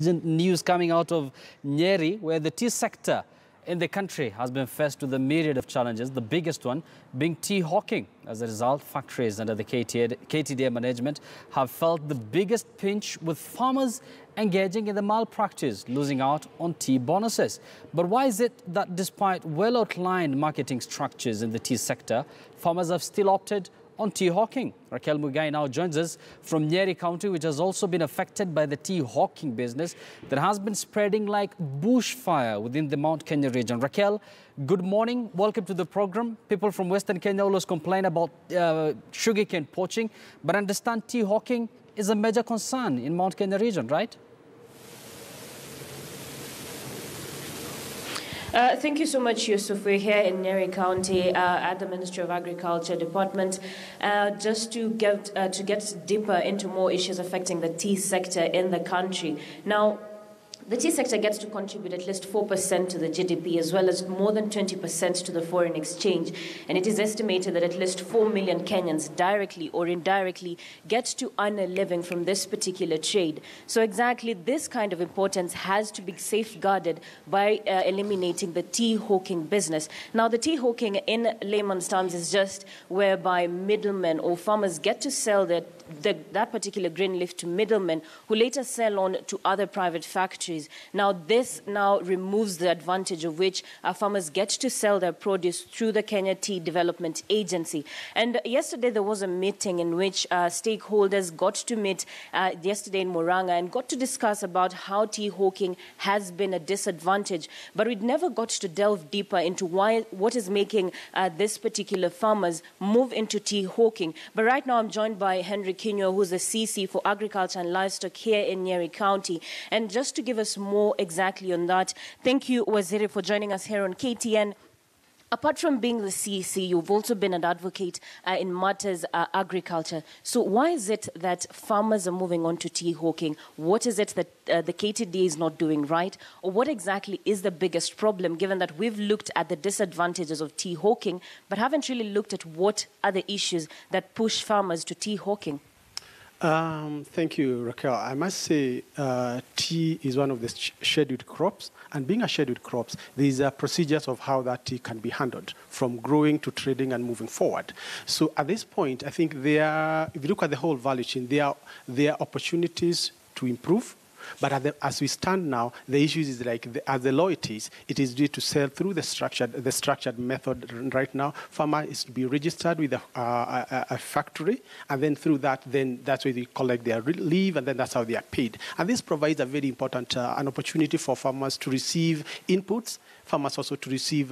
News coming out of Nyeri, where the tea sector in the country has been faced with a myriad of challenges, the biggest one being tea hawking. As a result, factories under the KTDA management have felt the biggest pinch, with farmers engaging in the malpractice, losing out on tea bonuses. But why is it that despite well-outlined marketing structures in the tea sector, farmers have still opted on tea hawking? Raquel Mugai now joins us from Nyeri County, which has also been affected by the tea hawking business that has been spreading like bushfire within the Mount Kenya region. Raquel, good morning. Welcome to the program. People from Western Kenya always complain about sugarcane poaching, but I understand tea hawking is a major concern in Mount Kenya region, right? Thank you so much, Yusuf. We're here in Nyeri County at the Ministry of Agriculture Department just to get deeper into more issues affecting the tea sector in the country. Now, the tea sector gets to contribute at least 4% to the GDP, as well as more than 20% to the foreign exchange. And it is estimated that at least 4 million Kenyans directly or indirectly get to earn a living from this particular trade. So exactly this kind of importance has to be safeguarded by eliminating the tea hawking business. Now, the tea hawking in layman's terms is just whereby middlemen or farmers get to sell that particular grain leaf to middlemen who later sell on to other private factories. Now, this now removes the advantage of which farmers get to sell their produce through the Kenya Tea Development Agency. And yesterday there was a meeting in which stakeholders got to meet yesterday in Murang'a and got to discuss about how tea hawking has been a disadvantage. But we never got to delve deeper into what is making this particular farmers move into tea hawking. But right now I'm joined by Henry Kinyo, who's the CC for Agriculture and Livestock here in Nyeri County. And just to give us more exactly on that, thank you, Waziri, for joining us here on KTN. Apart from being the CC, you've also been an advocate in matters agriculture. So why is it that farmers are moving on to tea hawking? What is it that the KTDA is not doing right? Or what exactly is the biggest problem, given that we've looked at the disadvantages of tea hawking, but haven't really looked at what are the issues that push farmers to tea hawking? Thank you, Raquel. I must say tea is one of the scheduled crops, and being a scheduled crops, these are procedures of how that tea can be handled, from growing to trading and moving forward. So at this point, I think if you look at the whole value chain, there are opportunities to improve. But as we stand now, the issue is like, as the law it is due to sell through the structured method right now. Farmer is to be registered with a factory, and then through that, then that's where they collect their leave, and then that's how they are paid. And this provides a very important an opportunity for farmers to receive inputs, farmers also to receive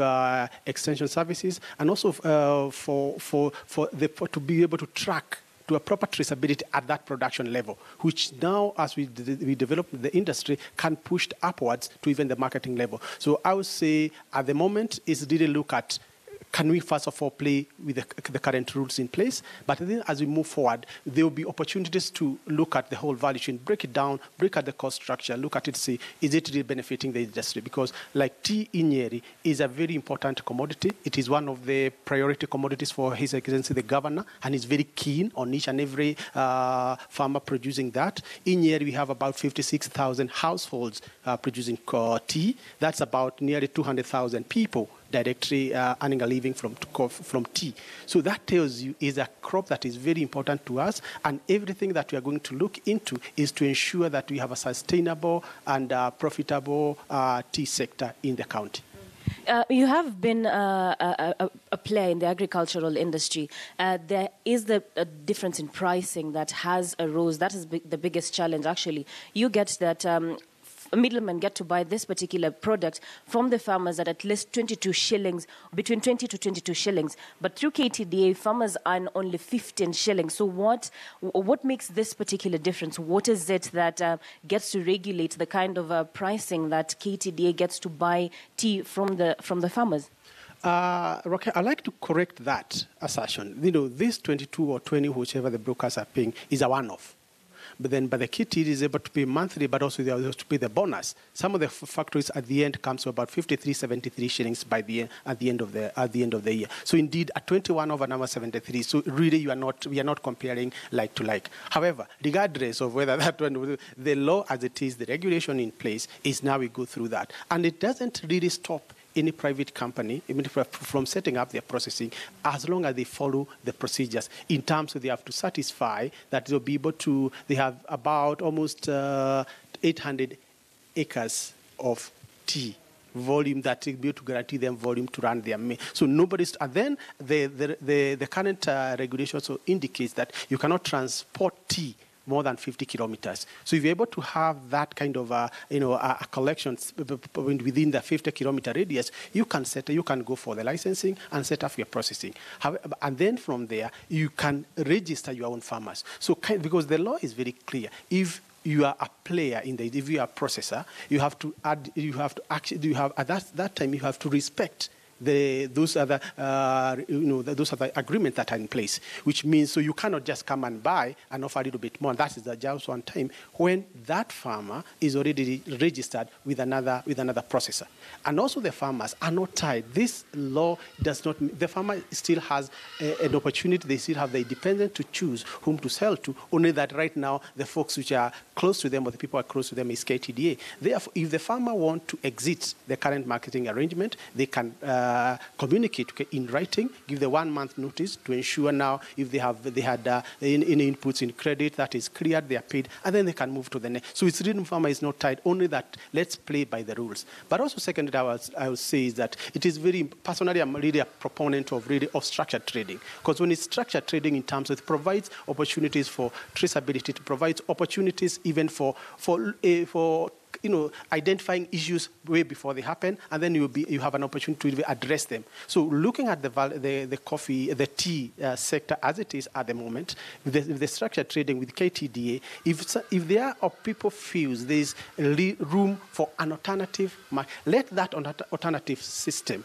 extension services, and also to be able to track to a proper traceability at that production level, which now, as we develop the industry, can push upwards to even the marketing level. So I would say at the moment is really look at, can we first of all play with the current rules in place? But then as we move forward, there will be opportunities to look at the whole value chain, break it down, break at the cost structure, look at it, say, is it really benefiting the industry? Because like tea in Nyeri is a very important commodity. It is one of the priority commodities for His Excellency the Governor, and he's very keen on each and every farmer producing that. In Nyeri, we have about 56,000 households producing tea. That's about nearly 200,000 people directly earning a living from tea. So that tells you is a crop that is very important to us, and everything that we are going to look into is to ensure that we have a sustainable and profitable tea sector in the county. You have been a player in the agricultural industry. There is a difference in pricing that has arose. That is the biggest challenge, actually. You get that middlemen get to buy this particular product from the farmers at least 22 shillings, between 20 to 22 shillings. But through KTDA, farmers earn only 15 shillings. So what makes this particular difference? What is it that gets to regulate the kind of pricing that KTDA gets to buy tea from the farmers? Rocky, I'd like to correct that assertion. You know, this 22 or 20, whichever the brokers are paying, is a one-off. But the KTD is able to pay monthly, but also they are able to pay the bonus. Some of the factories at the end comes to about 53.73 shillings at the end of the year. So indeed, at 21 over number 73. So really, we are not comparing like to like. However, regardless of whether that one, the law as it is, the regulation in place is now we go through that, and it doesn't really stop any private company even from setting up their processing, as long as they follow the procedures in terms of they have to satisfy that they'll be able to, they have about almost 800 acres of tea volume that will be able to guarantee them volume to run their mill. So nobody's, and then the current regulation also indicates that you cannot transport tea more than 50 kilometers. So if you're able to have that kind of a collection within the 50-kilometer radius, you can go for the licensing and set up your processing. And then from there, you can register your own farmers. So because the law is very clear, if you are a player if you are a processor, at that time you have to respect those other agreements that are in place, which means so you cannot just come and buy and offer a little bit more. That is just one time when that farmer is already registered with another processor, and also the farmers are not tied. This law does not. The farmer still has an opportunity. They still have the independence to choose whom to sell to. Only that right now the folks which are close to them or the people who are close to them is KTDA. Therefore, if the farmer wants to exit the current marketing arrangement, they can communicate in writing, give the 1 month notice to ensure now if they had any inputs in credit that is cleared, they are paid, and then they can move to the next. So it's really farmer is not tied, only that let's play by the rules. But also secondly, I would say is that it is very, personally I'm really a proponent of structured trading, because when it's structured trading in terms of it provides opportunities for traceability, it provides opportunities even for identifying issues way before they happen, and then you have an opportunity to address them. So looking at the tea sector as it is at the moment, with the structured trading with KTDA, if there are people feels there's room for an alternative, let that alternative system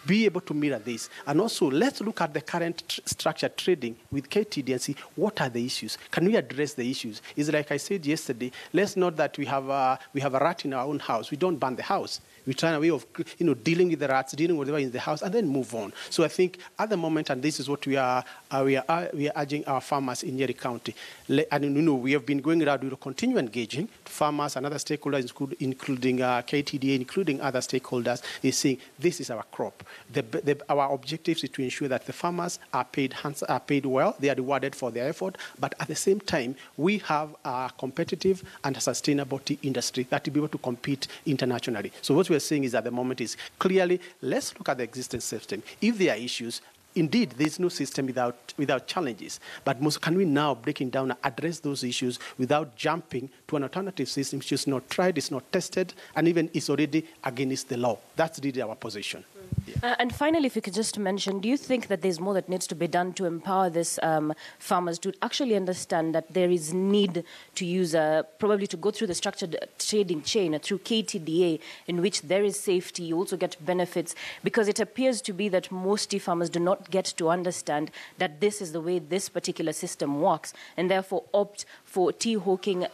be able to mirror this. And also, let's look at the current structured trading with KTD and see what are the issues. Can we address the issues? It's like I said yesterday, let's note that we have a rat in our own house. We don't burn the house. We try a way of dealing with the rats, dealing with whatever in the house, and then move on. So I think at the moment, and this is what we are urging our farmers in Nyeri County. And we have been going around. We will continue engaging farmers and other stakeholders, including KTDA, including other stakeholders, is saying this is our crop. Our objective is to ensure that the farmers are paid well, they are rewarded for their effort, but at the same time, we have a competitive and a sustainable tea industry that will be able to compete internationally. So what we are saying is at the moment is clearly, let's look at the existing system. If there are issues, indeed, there's no system without challenges. But can we now, breaking down, address those issues without jumping to an alternative system which is not tried, it's not tested, and even is already against the law? That's really our position. Yeah. And finally, if you could just mention, do you think that there's more that needs to be done to empower these farmers to actually understand that there is need to use, probably to go through the structured trading chain through KTDA, in which there is safety, you also get benefits, because it appears to be that most tea farmers do not get to understand that this is the way this particular system works, and therefore opt for tea hawking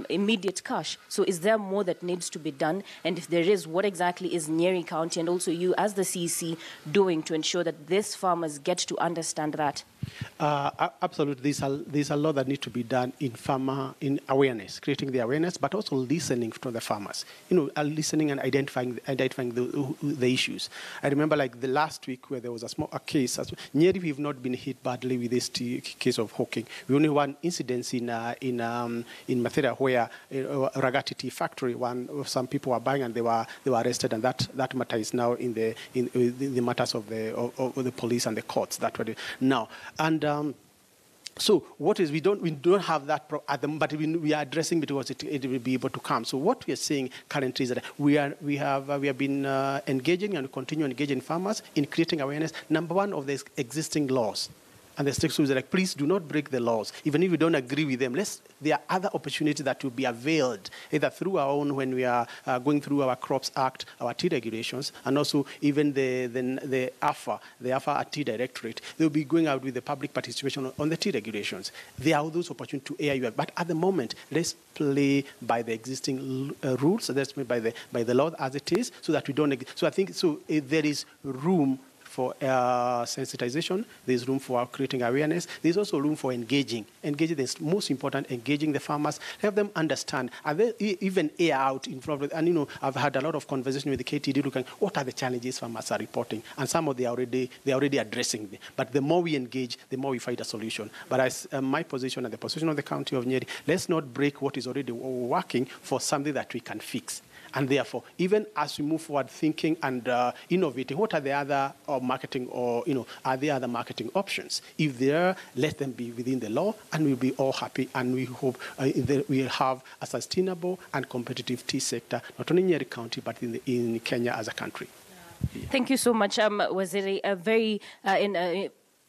immediate cash. So is there more that needs to be done? And if there is, what exactly is Nyeri County and also you as the CEC doing to ensure that these farmers get to understand that? Absolutely. There's a lot that needs to be done in awareness, creating the awareness, but also listening to the farmers. Listening and identifying the issues. I remember like the last week where there was a case. Nyeri, we've not been hit badly with this case of hawking. We only one incident in Mathera where Ragati tea factory, some people were buying and they were arrested, and that matter is now in the matters of the police and the courts. That what now. And so what is we don't have that but we are addressing because it will be able to come. So what we are saying currently is that we have been engaging and continue engaging farmers in creating awareness. Number one, of the existing laws And the stakeholders are like, please do not break the laws. Even if you don't agree with them, there are other opportunities that will be availed, either through our own, when we are going through our Crops Act, our tea regulations, and also even the AFA Tea Directorate. They will be going out with the public participation on the tea regulations. There are those opportunities to AIU. But at the moment, let's play by the existing rules, so let's play by the law as it is, so that we don't. So I think there is room for sensitization, there's room for creating awareness, there's also room for engaging. Is most important, engaging the farmers, help them understand, and they even air out in front of it. And I've had a lot of conversation with the KTD looking, what are the challenges farmers are reporting? And some of they're already addressing them. But the more we engage, the more we find a solution. But as my position and the position of the County of Nyeri, let's not break what is already working for something that we can fix. And therefore, even as we move forward thinking and innovating, what are the other marketing are there other marketing options? If there are, let them be within the law, and we'll be all happy, and we hope we'll have a sustainable and competitive tea sector, not only in Nyeri County, but in Kenya as a country. Thank you so much, Waziri.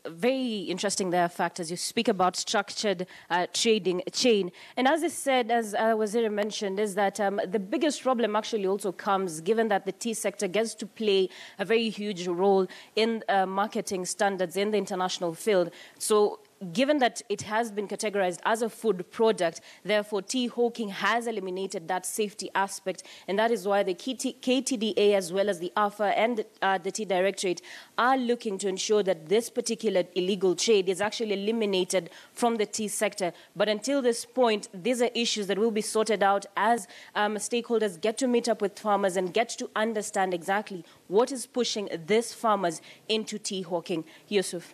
Very interesting there, fact, as you speak about structured trading chain. And as I said, as Waziri mentioned, is that the biggest problem actually also comes given that the tea sector gets to play a very huge role in marketing standards in the international field. So given that it has been categorized as a food product, therefore tea hawking has eliminated that safety aspect, and that is why the KTDA as well as the AFA and the Tea Directorate are looking to ensure that this particular illegal trade is actually eliminated from the tea sector. But until this point, these are issues that will be sorted out as stakeholders get to meet up with farmers and get to understand exactly what is pushing these farmers into tea hawking. Yusuf.